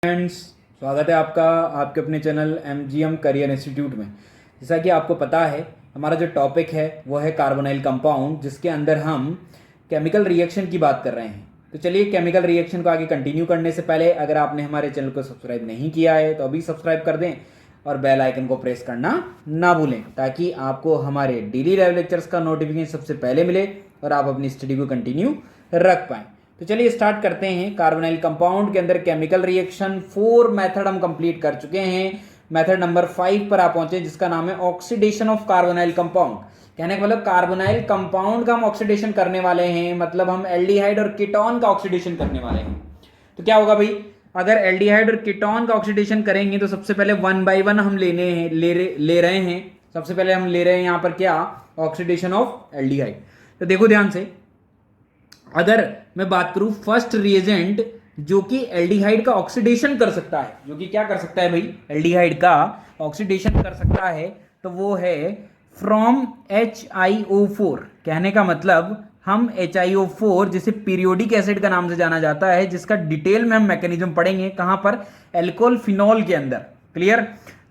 Friends, स्वागत है आपका आपके अपने चैनल MGM करियर इंस्टीट्यूट में। जैसा कि आपको पता है, हमारा जो टॉपिक है वो है कार्बोनाइल कंपाउंड, जिसके अंदर हम केमिकल रिएक्शन की बात कर रहे हैं। तो चलिए, केमिकल रिएक्शन को आगे कंटिन्यू करने से पहले अगर आपने हमारे चैनल को सब्सक्राइब नहीं किया है तो अभी सब्सक्राइब कर दें और बेल आइकन को प्रेस करना ना भूलें, ताकि आपको हमारे डेली लाइव लेक्चर्स का नोटिफिकेशन सबसे पहले मिले और आप अपनी स्टडी को कंटिन्यू रख पाएँ। तो चलिए स्टार्ट करते हैं। कार्बोनाइल कंपाउंड के अंदर केमिकल रिएक्शन 4 मेथड हम कंप्लीट कर चुके हैं। मेथड नंबर 5 पर आप पहुंचे, जिसका नाम है ऑक्सीडेशन ऑफ कार्बोनाइल कंपाउंड। कहने का मतलब कार्बोनाइल कंपाउंड का हम ऑक्सीडेशन करने वाले हैं, मतलब हम एल्डिहाइड और कीटोन का ऑक्सीडेशन करने वाले हैं। तो क्या होगा भाई, अगर एल्डिहाइड और कीटोन का ऑक्सीडेशन करेंगे तो सबसे पहले 1 by 1 हम ले रहे हैं। सबसे पहले हम ले रहे हैं यहाँ पर क्या, ऑक्सीडेशन ऑफ एल्डिहाइड। तो देखो ध्यान से, अगर मैं बात करूं फर्स्ट रिएजेंट जो कि एल्डिहाइड का ऑक्सीडेशन कर सकता है, जो कि क्या कर सकता है भाई, एल्डिहाइड का ऑक्सीडेशन कर सकता है, तो वो है फ्रॉम HiO4। कहने का मतलब हम HiO4, जिसे पीरियोडिक एसिड का नाम से जाना जाता है, जिसका डिटेल में हम मैकेनिज्म पढ़ेंगे कहां पर, एल्कोहल फिनॉल के अंदर। क्लियर।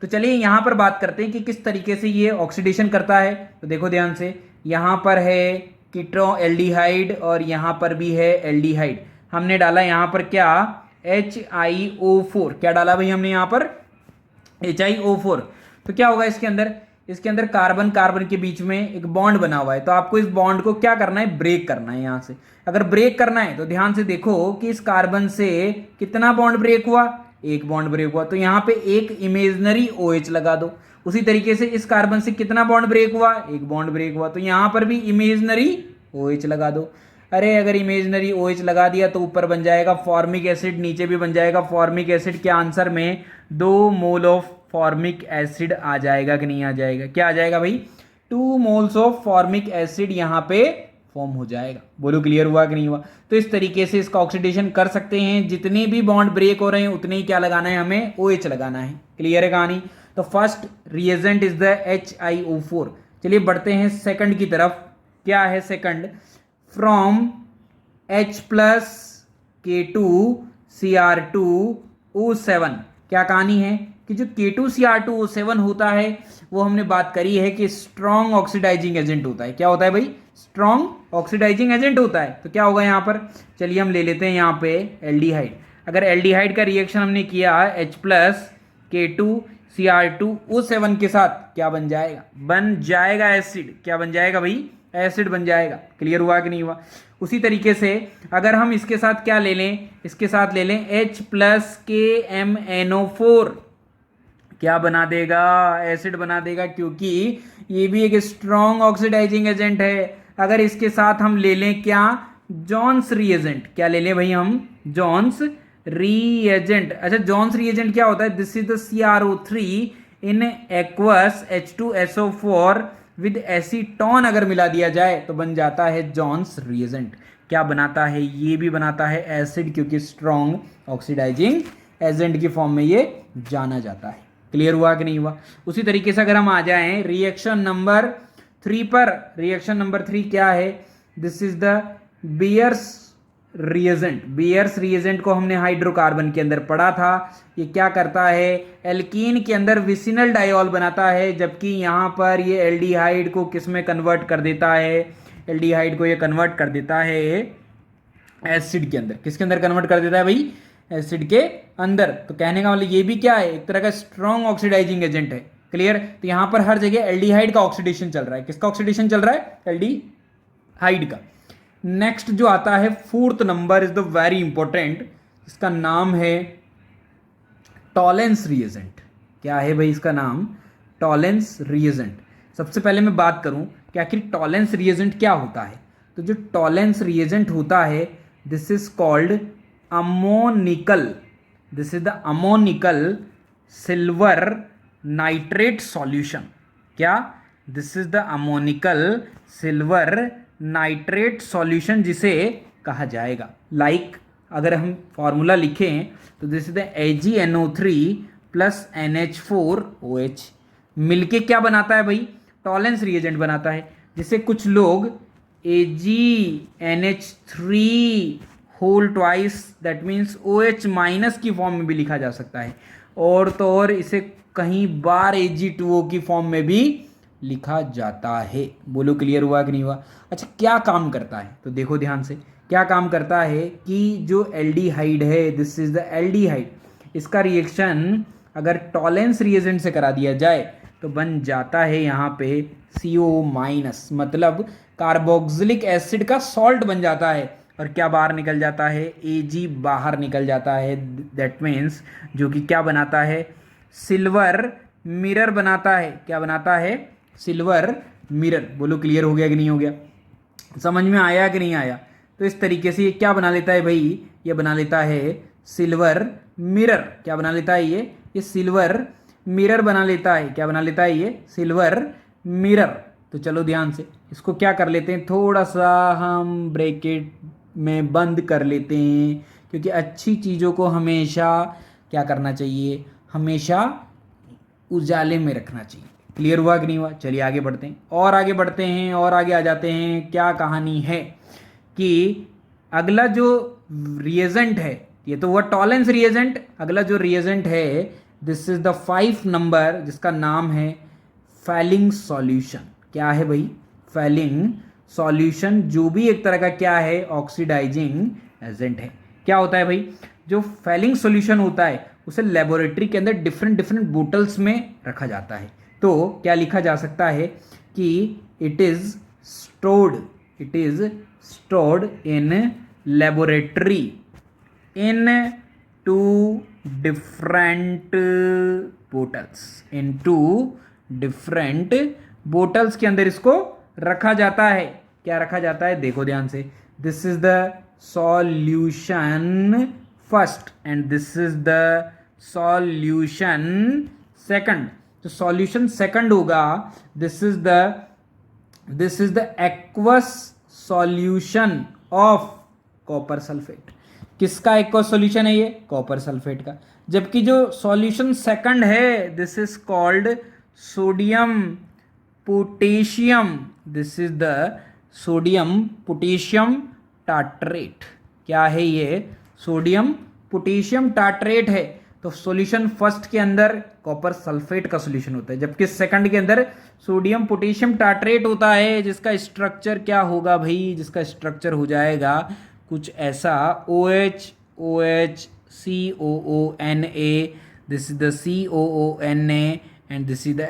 तो चलिए यहां पर बात करते हैं कि किस तरीके से ये ऑक्सीडेशन करता है। तो देखो ध्यान से, यहां पर है कीटो एल्डिहाइड और यहां पर भी है एल्डिहाइड। हमने डाला यहां पर क्या, HiO4। क्या डाला भाई हमने यहां पर, HiO4। तो क्या होगा इसके अंदर, इसके अंदर कार्बन कार्बन के बीच में एक बॉन्ड बना हुआ है। तो आपको इस बॉन्ड को क्या करना है, ब्रेक करना है। यहां से अगर ब्रेक करना है तो ध्यान से देखो कि इस कार्बन से कितना बॉन्ड ब्रेक हुआ, एक बॉन्ड ब्रेक हुआ। तो यहां पे एक इमेजनरी OH लगा दो। उसी तरीके से इस कार्बन से कितना बॉन्ड ब्रेक हुआ, एक बॉन्ड ब्रेक हुआ। तो यहां पर भी इमेजनरी OH लगा दो। अरे अगर इमेजनरी OH लगा दिया तो ऊपर बन जाएगा फॉर्मिक एसिड, नीचे भी बन जाएगा फॉर्मिक एसिड। के आंसर में 2 मोल ऑफ फॉर्मिक एसिड आ जाएगा कि नहीं आ जाएगा, क्या आ जाएगा भाई, 2 मोल्स ऑफ फॉर्मिक एसिड यहां पे फॉर्म हो जाएगा। बोलो क्लियर हुआ कि नहीं हुआ। तो इस तरीके से इसका ऑक्सीडेशन कर सकते हैं। जितने भी बॉन्ड ब्रेक हो रहे हैं उतने ही क्या लगाना है, हमें OH लगाना है। क्लियर है कहानी। तो first reagent is the HiO4। चलिए बढ़ते हैं सेकंड की तरफ। क्या है second, from H plus K2Cr2O7। क्या कहानी है कि जो K2Cr2O7 होता है वो हमने बात करी है कि स्ट्रॉन्ग ऑक्सीडाइजिंग एजेंट होता है। क्या होता है भाई, स्ट्रॉन्ग ऑक्सीडाइजिंग एजेंट होता है। तो क्या होगा यहां पर, चलिए हम ले लेते हैं यहां पे एल्डिहाइड। अगर एल्डिहाइड का रिएक्शन हमने किया H प्लस K2Cr2O7 के साथ, क्या बन जाएगा, बन जाएगा एसिड। क्या बन जाएगा भाई, एसिड बन जाएगा। क्लियर हुआ कि नहीं हुआ। उसी तरीके से अगर हम इसके साथ क्या ले लें, इसके साथ ले लें H प्लस KMNO4, क्या बना देगा, एसिड बना देगा, क्योंकि ये भी एक स्ट्रॉन्ग ऑक्सीडाइजिंग एजेंट है। अगर इसके साथ हम ले लें क्या, जॉन्स रिएजेंट। क्या ले लें भाई हम, जॉन्स रिएजेंट। अच्छा, जॉन्स रिएजेंट क्या होता है, this is the CrO3 in aqueous H2SO4 with acetone अगर मिला दिया जाए तो बन जाता है जॉन्स रिएजेंट। क्या बनाता है, ये भी बनाता है एसिड, क्योंकि स्ट्रॉन्ग ऑक्सीडाइजिंग एजेंट की फॉर्म में ये जाना जाता है। क्लियर हुआ कि नहीं हुआ। उसी तरीके से अगर हम आ जाएं रिएक्शन नंबर 3 पर, रिएक्शन नंबर 3 क्या है, this is the Baeyer's reagent. Baeyer's reagent को हमने हाइड्रोकार्बन के अंदर पढ़ा था। ये क्या करता है, एल्कीन के अंदर विसिनल डाइऑल बनाता है, जबकि यहां पर ये एल्डिहाइड को किस में कन्वर्ट कर देता है, एल्डिहाइड को ये कन्वर्ट कर देता है एसिड के अंदर। किसके अंदर कन्वर्ट कर देता है भाई, एसिड के अंदर। तो कहने का मतलब ये भी क्या है, एक तरह का स्ट्रॉन्ग ऑक्सीडाइजिंग एजेंट है। क्लियर। तो यहां पर हर जगह एल्डिहाइड का ऑक्सीडेशन चल रहा है। किसका ऑक्सीडेशन चल रहा है, एल्डिहाइड का। नेक्स्ट जो आता है fourth number is the very important, इसका नाम है टॉलेंस रिएजेंट। क्या है भाई इसका नाम, टॉलेंस रिएजेंट। सबसे पहले मैं बात करूं कि आखिर टॉलेंस रिएजेंट क्या होता है। तो जो टॉलेंस रिएजेंट होता है, this is called ammoniacal, this is the ammoniacal silver nitrate solution. क्या, this is the ammoniacal silver nitrate solution जिसे कहा जाएगा। लाइक अगर हम फॉर्मूला लिखें तो this is the AgNO3 plus NH4OH मिलके क्या बनाता है भाई, टॉलेंस रिएजेंट बनाता है, जिसे कुछ लोग AgNH3 whole twice, that means OH minus की फॉर्म में भी लिखा जा सकता है, और तो और इसे कहीं बार Ag2O की फॉर्म में भी लिखा जाता है। बोलो क्लियर हुआ कि नहीं हुआ? अच्छा, क्या काम करता है तो देखो ध्यान से, क्या काम करता है कि जो एल्डिहाइड है, दिस इज द एल्डिहाइड, इसका रिएक्शन अगर टॉलेंस रिएजेंट से करा दिया जाए तो बन जाता है यहाँ पे CO माइनस, मतलब कार्बोक्सिलिक एसिड का सॉल्ट बन जाता है, और क्या बाहर निकल जाता है? Ag बाहर निकल जाता है। दैट मीन्स जो कि क्या बनाता है? सिल्वर मिरर बनाता है। क्या बनाता है? Silver mirror. बोलो क्लियर हो गया कि नहीं हो गया? समझ में आया कि नहीं आया? तो इस तरीके से ये क्या बना लेता है भाई? ये बना लेता है सिल्वर मिरर। क्या बना लेता है ये सिल्वर मिरर बना लेता है। क्या बना लेता है? ये सिल्वर मिरर। तो चलो ध्यान से इसको क्या कर लेते हैं, थोड़ा सा हम ब्रैकेट में बंद कर लेते हैं, क्योंकि अच्छी चीज़ों को हमेशा क्या करना चाहिए? हमेशा उजाले में रखना चाहिए। क्लियर हुआ कि नहीं हुआ? चलिए आगे बढ़ते हैं, और आगे बढ़ते हैं, और आगे आ जाते हैं। क्या कहानी है कि अगला जो रिएजेंट है, ये तो हुआ टॉलेंस रिएजेंट, अगला जो रिएजेंट है दिस इज द 5 नंबर, जिसका नाम है फैलिंग सॉल्यूशन। क्या है भाई? फैलिंग सॉल्यूशन, जो भी एक तरह का क्या है? ऑक्सीडाइजिंग एजेंट है। क्या होता है भाई? जो फैलिंग सॉल्यूशन होता है उसे लेबोरेटरी के अंदर डिफरेंट डिफरेंट बोटल्स में रखा जाता है। तो क्या लिखा जा सकता है कि it is stored in laboratory in two different bottles के अंदर इसको रखा जाता है। क्या रखा जाता है? देखो ध्यान से, this is the solution first and this is the solution second. तो सॉल्यूशन सेकंड होगा, this is the aqueous solution of copper sulphate. किसका एक्वस सॉल्यूशन है? ये कॉपर सल्फेट का। जबकि जो सॉल्यूशन सेकंड है this is called sodium potassium, this is the sodium potassium tartrate. क्या है ये? सोडियम पोटेशियम टार्ट्रेट है। तो सॉल्यूशन फर्स्ट के अंदर कॉपर सल्फेट का सॉल्यूशन होता है, जबकि सेकंड के अंदर सोडियम पोटेशियम टार्ट्रेट होता है, जिसका स्ट्रक्चर क्या होगा भाई? जिसका स्ट्रक्चर हो जाएगा कुछ ऐसा, OH OH COONA, this is the COONA and this is the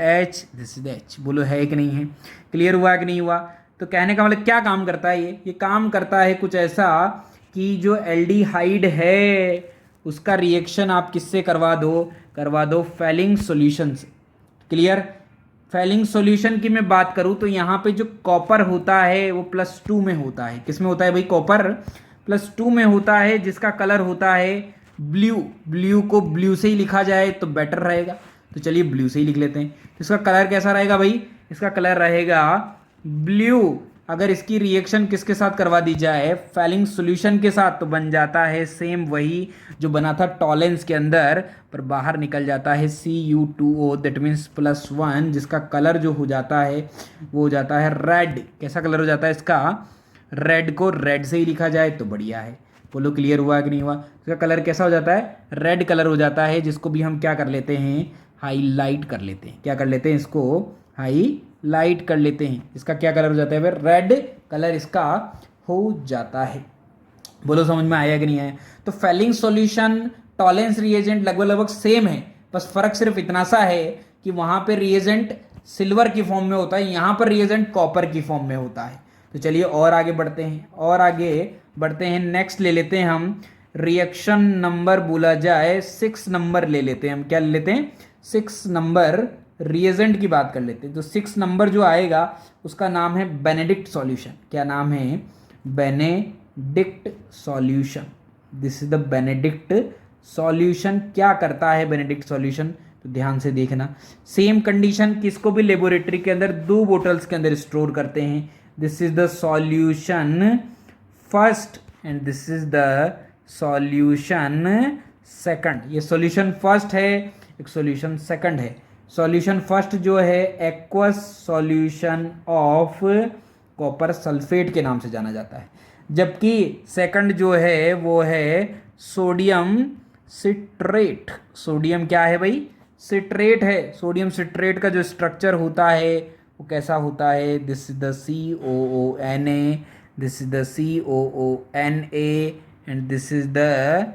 H। बोलो है कि नहीं है? क्लियर हुआ कि नहीं हुआ? तो कहने का मतलब क्या काम करता है ये काम करता है कुछ ऐसा कि जो एल्डिहाइड है उसका रिएक्शन आप किससे करवा दो? फैलिंग सॉल्यूशन से। क्लियर? फैलिंग सॉल्यूशन की मैं बात करूं तो यहाँ पे जो कॉपर होता है वो +2 में होता है। किस में होता है भाई? कॉपर +2 में होता है, जिसका कलर होता है ब्लू को ब्लू से ही लिखा जाए तो बेटर रहेगा, तो चलिए ब्लू से ही लिख लेते हैं। तो इसका कलर कैसा रहेगा भाई? इसका कलर रहेगा ब्लू। अगर इसकी रिएक्शन किसके साथ करवा दी जाए? फैलिंग सॉल्यूशन के साथ, तो बन जाता है सेम वही जो बना था टॉलेंस के अंदर, पर बाहर निकल जाता है Cu2O, दैट मीन्स +1, जिसका कलर जो हो जाता है वो हो जाता है रेड। कैसा कलर हो जाता है इसका? रेड को रेड से ही लिखा जाए तो बढ़िया है। बोलो क्लियर हुआ कि नहीं हुआ? इसका कलर कैसा हो जाता है? रेड कलर हो जाता है, जिसको भी हम क्या कर लेते हैं? हाईलाइट कर लेते हैं। क्या कर लेते हैं? इसको हाईलाइट कर लेते हैं। इसका क्या कलर हो जाता है? रेड कलर इसका हो जाता है। बोलो समझ में आया कि नहीं आया? तो फैलिंग सॉल्यूशन, टॉलेंस रिएजेंट लगभग सेम है, बस फर्क सिर्फ इतना सा है कि वहां पे रिएजेंट सिल्वर की फॉर्म में होता है, यहाँ पर रिएजेंट कॉपर की फॉर्म में होता है। तो चलिए और आगे बढ़ते हैं। नेक्स्ट ले लेते हैं हम रिएक्शन नंबर, बोला जाए 6 नंबर ले लेते हैं हम। क्या ले लेते हैं? 6 नंबर रिएजेंट की बात कर लेते हैं। तो 6 नंबर जो आएगा उसका नाम है बेनेडिक्ट सॉल्यूशन। क्या नाम है? Benedict solution. This is the Benedict solution. क्या करता है बेनेडिक्ट सॉल्यूशन? तो ध्यान से देखना, सेम कंडीशन, किसको भी लेबोरेटरी के अंदर 2 बोटल्स के अंदर स्टोर करते हैं। This is the solution first and this is the solution second. ये सॉल्यूशन फर्स्ट है, एक सॉल्यूशन सेकंड है। सॉल्यूशन फर्स्ट जो है aqueous solution of copper sulphate के नाम से जाना जाता है। जबकि सेकंड जो है वो है सोडियम सिट्रेट। सोडियम क्या है भाई? सिट्रेट है। सोडियम सिट्रेट का जो स्ट्रक्चर होता है वो कैसा होता है? This is the COONA, this is the COONA and this is the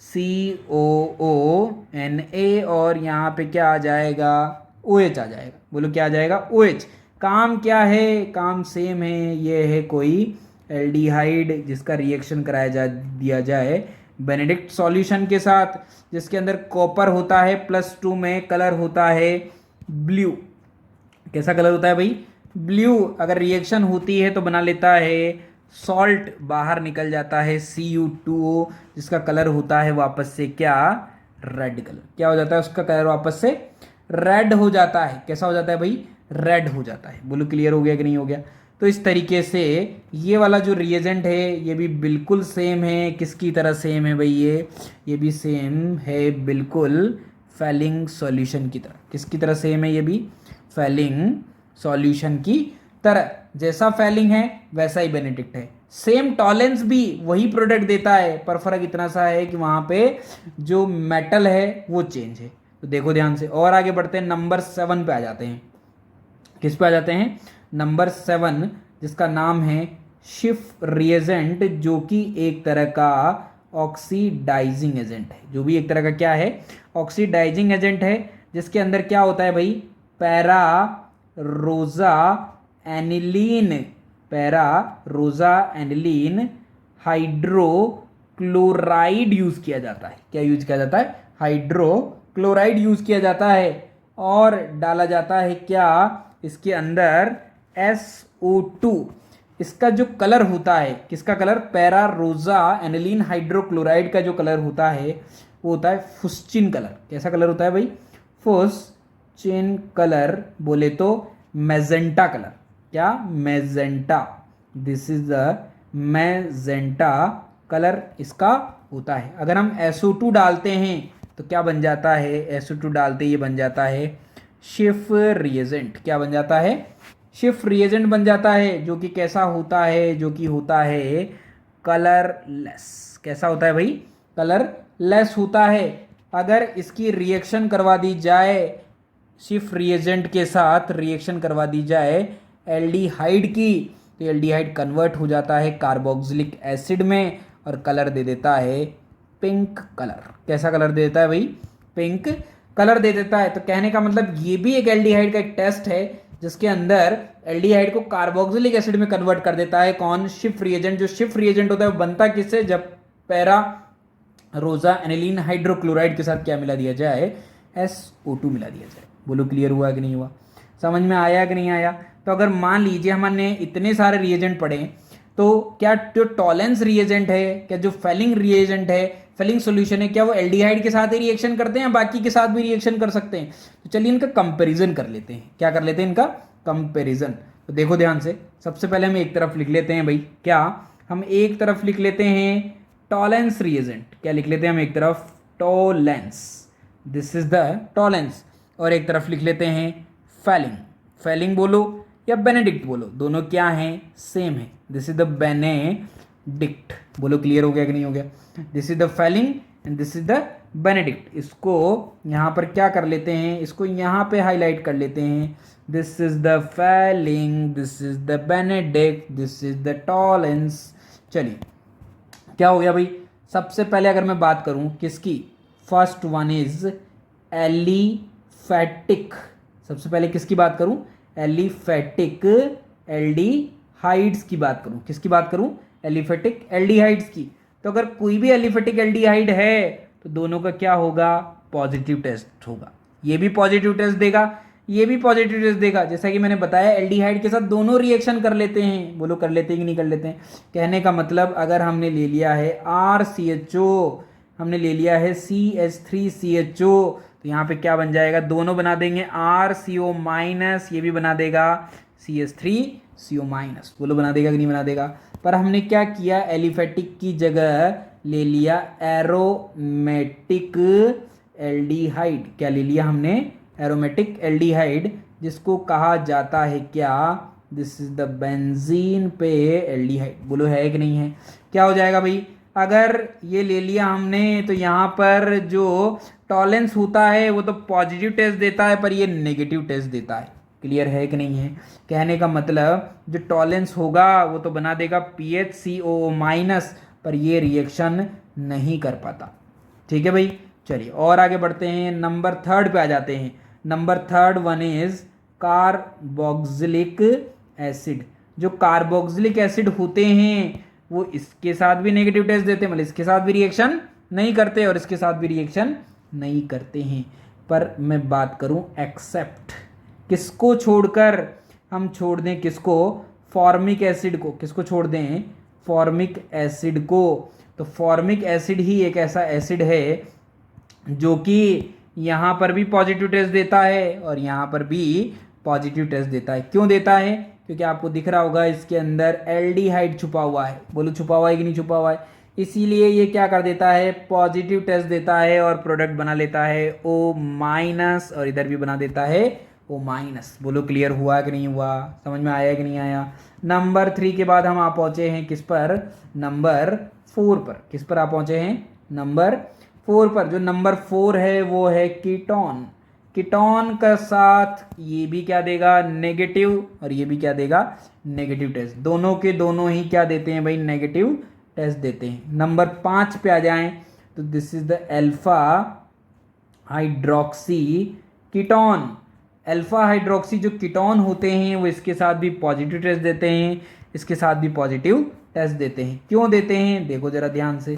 COONA, और यहाँ पे क्या आ जाएगा? OH आ जाएगा। बोलो क्या आ जाएगा? OH। काम क्या है? काम सेम है। ये है कोई एल्डिहाइड जिसका रिएक्शन कराया दिया जाए बेनेडिक्ट सॉल्यूशन के साथ, जिसके अंदर कॉपर होता है, +2 में कलर होता है ब्लू। कैसा कलर होता है भाई? ब्लू। अगर रिएक्शन होती है तो बना लेता है सॉल्ट, बाहर निकल जाता है Cu2O, जिसका कलर होता है वापस से क्या? Red colour. क्या हो जाता है? उसका कलर वापस से रेड हो जाता है। कैसा हो जाता है भाई? रेड हो जाता है। बोलो क्लियर हो गया कि नहीं हो गया? तो इस तरीके से ये वाला जो रिएजेंट है ये भी बिल्कुल सेम है। किसकी तरह सेम है भाई? ये भी सेम है बिल्कुल फेलिंग सॉल्यूशन की तरह। किसकी तरह सेम है? ये भी फेलिंग सॉल्यूशन की तरह। जैसा फेलिंग है वैसा ही बेनेडिक्ट है। सेम टॉलेंस भी वही प्रोडक्ट देता है, पर फर्क इतना सा है कि वहां पे जो मेटल है वो चेंज है। तो देखो ध्यान से, और आगे बढ़ते हैं, नंबर 7 पे आ जाते हैं। किस पे आ जाते हैं? नंबर 7, जिसका नाम है शिफ रिएजेंट, जो कि एक तरह का ऑक्सीडाइजिंग एजेंट है। जो भी एक तरह का क्या है? ऑक्सीडाइजिंग एजेंट है, जिसके अंदर क्या होता है भाई? पैरा रोजा एनिलीन हाइड्रोक्लोराइड यूज किया जाता है। क्या यूज किया जाता है? हाइड्रोक्लोराइड यूज किया जाता है। और डाला जाता है क्या इसके अंदर? SO2। इसका जो कलर होता है, किसका कलर? पैरा रोजा एनिलीन हाइड्रोक्लोराइड का जो कलर होता है वो होता है फुस्चिन कलर। कैसा कलर होता है भाई? फुस्चिन कलर। बोले तो मैजेंटा कलर। क्या? Magenta. This is the magenta colour इसका होता है। अगर हम SO2 डालते हैं तो क्या बन जाता है? SO2 डालते ये बन जाता है शिफ रिएजेंट। क्या बन जाता है? शिफ रिएजेंट बन जाता है, जो कि कैसा होता है? जो कि होता है कलरलेस। कैसा होता है भाई? कलरलेस होता है। अगर इसकी रिएक्शन करवा दी जाए, शिफ रिएजेंट के साथ रिएक्शन करवा दी जाए एल्डिहाइड की, तो एल्डिहाइड कन्वर्ट हो जाता है कार्बोक्सिलिक एसिड में और कलर दे देता है पिंक कलर। कैसा कलर दे देता है भाई? पिंक कलर दे देता है। तो कहने का मतलब ये भी एक एल्डिहाइड का एक टेस्ट है, जिसके अंदर एल्डिहाइड को कार्बोक्सिलिक एसिड में कन्वर्ट कर देता है। कौन? Schiff reagent. जो शिफ रिएजेंट होता है वो बनता किससे? जब पैरा रोजा एनिलीन हाइड्रोक्लोराइड के साथ क्या मिला दिया जाए? SO2 मिला दिया जाए। बोलो क्लियर हुआ कि नहीं हुआ? समझ में आया कि नहीं आया? तो अगर मान लीजिए हमने इतने सारे रिएजेंट पढ़े, तो क्या जो टॉलेंस रिएजेंट है, क्या जो फेलिंग रिएजेंट है, फेलिंग सॉल्यूशन है, क्या वो एल्डिहाइड के साथ ही रिएक्शन करते हैं या बाकी के साथ भी रिएक्शन कर सकते हैं? तो चलिए इनका कंपैरिजन कर लेते हैं। क्या कर लेते हैं? इनका कंपैरिजन। तो देखो ध्यान से, सबसे पहले हम एक तरफ लिख लेते हैं भाई। क्या? हम एक तरफ लिख लेते हैं टॉलेंस रिएजेंट। क्या लिख लेते हैं हम? एक तरफ Tollens, this is the Tollens, और एक तरफ लिख लेते हैं फेलिंग। फेलिंग बोलो या बेनेडिक्ट बोलो, दोनों क्या हैं? सेम है। This is the Benedict. बोलो क्लियर हो गया कि नहीं हो गया? This is the Fehling and this is the Benedict. इसको यहाँ पर क्या कर लेते हैं? इसको यहाँ पे हाईलाइट कर लेते हैं। This is the Fehling, this is the Benedict, this is the Tollens. चलिए क्या हो गया भाई? सबसे पहले अगर मैं बात करूं किसकी, फर्स्ट वन इज एलिफेटिक। सबसे पहले किसकी बात करूं? एलिफेटिक एल्डिहाइड्स की बात करूं। किसकी बात करूं? एलिफेटिक एल्डिहाइड्स की। तो अगर कोई भी एलिफेटिक एल्डिहाइड है तो दोनों का क्या होगा? पॉजिटिव टेस्ट होगा। ये भी पॉजिटिव टेस्ट देगा, ये भी पॉजिटिव टेस्ट देगा। जैसा कि मैंने बताया एल्डिहाइड के साथ दोनों रिएक्शन कर लेते हैं। बोलो कर लेते हैं कि नहीं कर लेते हैं? कहने का मतलब अगर हमने ले लिया है RCHO, हमने ले लिया है CH3CHO, तो यहाँ पे क्या बन जाएगा? दोनों बना देंगे RCO-, ये भी बना देगा CH3CO-। बोलो बना देगा कि नहीं बना देगा? पर हमने क्या किया? एलिफेटिक की जगह ले लिया एरोमेटिक एल्डिहाइड। क्या ले लिया हमने? एरोमेटिक एल्डिहाइड, जिसको कहा जाता है क्या? दिस इज द बेंजीन पे एल्डिहाइड। बोलो है कि नहीं है? क्या हो जाएगा भाई? अगर ये ले लिया हमने तो यहाँ पर जो टॉलेंस होता है वो तो पॉजिटिव टेस्ट देता है पर ये नेगेटिव टेस्ट देता है। क्लियर है कि नहीं है? कहने का मतलब जो टॉलेंस होगा वो तो बना देगा PHCOO माइनस, पर ये रिएक्शन नहीं कर पाता। ठीक है भाई, चलिए और आगे बढ़ते हैं, नंबर थर्ड पे आ जाते हैं। Number third one is carboxylic acid. जो कार्बोक्सिलिक एसिड होते हैं वो इसके साथ भी नेगेटिव टेस्ट देते हैं, मतलब इसके साथ भी रिएक्शन नहीं करते और इसके साथ भी रिएक्शन नहीं करते हैं। पर मैं बात करूं एक्सेप्ट किसको छोड़कर, हम छोड़ दें किसको? फॉर्मिक एसिड को। किसको छोड़ दें? फॉर्मिक एसिड को। तो फॉर्मिक एसिड ही एक ऐसा एसिड है जो कि यहाँ पर भी पॉजिटिव टेस्ट देता है और यहाँ पर भी पॉजिटिव टेस्ट देता है। क्यों देता है? क्योंकि आपको दिख रहा होगा इसके अंदर एल्डिहाइड छुपा हुआ है। बोलो छुपा हुआ है कि नहीं छुपा हुआ है? इसीलिए ये क्या कर देता है? पॉजिटिव टेस्ट देता है और प्रोडक्ट बना लेता है O माइनस, और इधर भी बना देता है O माइनस। बोलो क्लियर हुआ कि नहीं हुआ? समझ में आया कि नहीं आया? नंबर 3 के बाद हम आप पहुंचे हैं किस पर? नंबर 4 पर। किस पर आप पहुंचे हैं? नंबर 4 पर। जो नंबर 4 है वो है कीटोन। कीटोन का साथ ये भी क्या देगा? नेगेटिव, और ये भी क्या देगा? Negative test. दोनों के दोनों ही क्या देते हैं भाई? नेगेटिव टेस्ट देते हैं। नंबर 5 पे आ जाएं तो this is the alpha hydroxy ketone. Alpha hydroxy जो कीटोन होते हैं वो इसके साथ भी पॉजिटिव टेस्ट देते हैं, इसके साथ भी पॉजिटिव टेस्ट देते हैं। क्यों देते हैं? देखो जरा ध्यान से,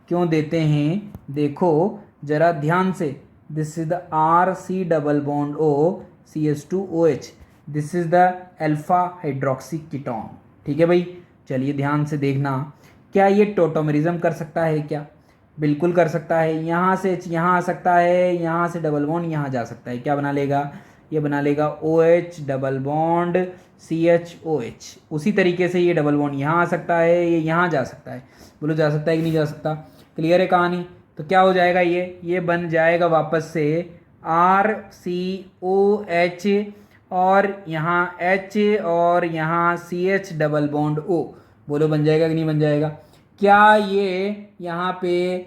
क्यों देते हैं देखो जरा ध्यान से। This is the RC double bond O CH2OH। This is the alpha hydroxy ketone. ठीक है भाई, चलिए ध्यान से देखना। क्या ये टोटोमेरिज्म कर सकता है? क्या बिल्कुल कर सकता है। यहाँ से यहाँ आ सकता है, यहाँ से डबल बॉन्ड यहाँ जा सकता है। क्या बना लेगा? ये बना लेगा OH डबल बॉन्ड CHOH। उसी तरीके से ये डबल बॉन्ड यहाँ आ सकता है, ये यहाँ जा सकता है। बोलो जा सकता है कि नहीं जा सकता? क्लियर है कहानी? तो क्या हो जाएगा? ये बन जाएगा वापस से RCOH और यहाँ H और यहाँ CH डबल बॉन्ड O। बोलो बन जाएगा कि नहीं बन जाएगा? क्या ये यहाँ पे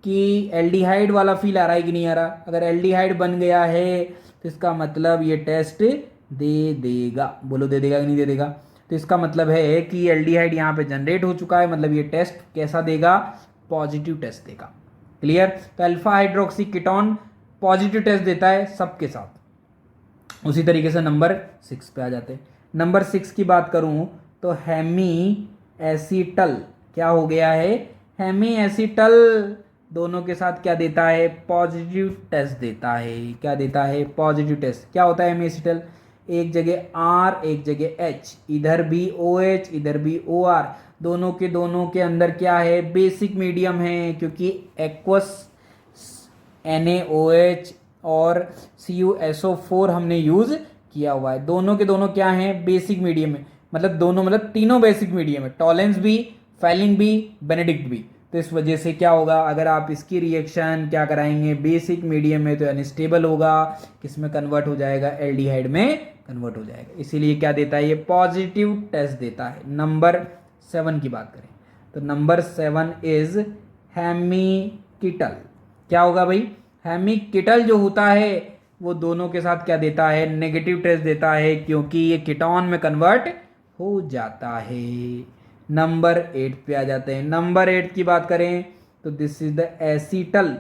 कि एल्डिहाइड वाला फील आ रहा है कि नहीं आ रहा? अगर एल्डिहाइड बन गया है तो इसका मतलब ये टेस्ट दे देगा। बोलो दे देगा कि नहीं दे देगा? तो इसका मतलब है कि एल्डिहाइड यहाँ पे जनरेट हो चुका है, मतलब ये टेस्ट कैसा देगा? पॉजिटिव टेस्ट देगा। क्लियर? तो alpha hydroxy ketone positive test देता है सबके साथ। उसी तरीके से नंबर 6 पे आ जाते हैं। नंबर 6 की बात करूं तो हेमी एसीटल। क्या हो गया है? हेमी एसीटल दोनों के साथ क्या देता है? पॉजिटिव टेस्ट देता है। क्या देता है? Positive test. क्या होता है हेमी एसीटल? एक जगह R एक जगह H, इधर भी OH इधर भी OR। दोनों के अंदर क्या है? बेसिक मीडियम है, क्योंकि एक्वस NaOH और CuSO4 हमने यूज किया हुआ है। दोनों के दोनों क्या है? बेसिक मीडियम है। मतलब दोनों, मतलब तीनों बेसिक मीडियम है। टॉलेंस भी, फैलिंग भी, बेनेडिक्ट भी। तो इस वजह से क्या होगा? अगर आप इसकी रिएक्शन क्या कराएंगे? बेसिक मीडियम में, तो अनस्टेबल होगा, किसमें कन्वर्ट हो जाएगा? एल्डिहाइड में कन्वर्ट हो जाएगा। इसीलिए क्या देता है? ये पॉजिटिव टेस्ट देता है। नंबर 7 की बात करें तो नंबर 7 इज हेमीकीटल। क्या होगा भाई? हेमीकीटल जो होता है वो दोनों के साथ क्या देता है? नेगेटिव टेस्ट देता है, क्योंकि ये कीटोन में कन्वर्ट हो जाता है। नंबर 8 पे आ जाते हैं। नंबर 8 की बात करें तो this is the acetal.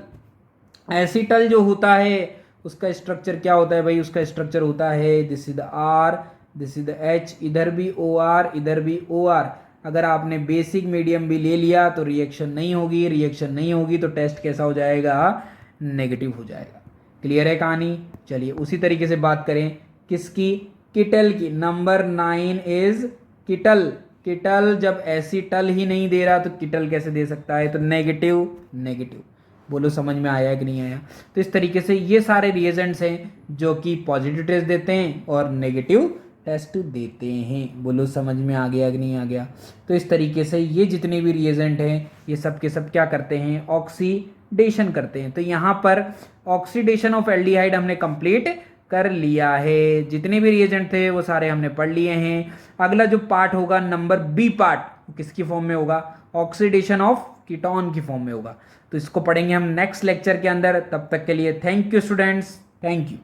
Acetal जो होता है उसका स्ट्रक्चर क्या होता है भाई? उसका स्ट्रक्चर होता है this is the R, this is the H, इधर भी OR इधर भी OR। अगर आपने बेसिक मीडियम भी ले लिया तो रिएक्शन नहीं होगी, रिएक्शन नहीं होगी तो टेस्ट कैसा हो जाएगा? नेगेटिव हो जाएगा। क्लियर है कहानी? चलिए उसी तरीके से बात करें किसकी? कीटल की। Number 9 is कीटल। कीटल जब एसीटल ही नहीं दे रहा तो कीटल कैसे दे सकता है? तो नेगेटिव नेगेटिव। बोलो समझ में आया कि नहीं आया? तो इस तरीके से ये सारे रिएजेंट्स हैं जो कि पॉजिटिव टेस्ट देते हैं और नेगेटिव टेस्ट देते हैं। बोलो समझ में आ गया कि नहीं आ गया? तो इस तरीके से ये जितने भी रिएजेंट हैं ये सब के सब क्या करते हैं? ऑक्सीडेशन करते हैं। तो यहाँ पर ऑक्सीडेशन ऑफ एल्डिहाइड हमने कंप्लीट कर लिया है। जितने भी रिएजेंट थे वो सारे हमने पढ़ लिए हैं। अगला जो पार्ट होगा नंबर बी पार्ट, किसकी फॉर्म में होगा? ऑक्सीडेशन ऑफ कीटोन की फॉर्म में होगा। तो इसको पढ़ेंगे हम नेक्स्ट लेक्चर के अंदर। तब तक के लिए thank you students, thank you.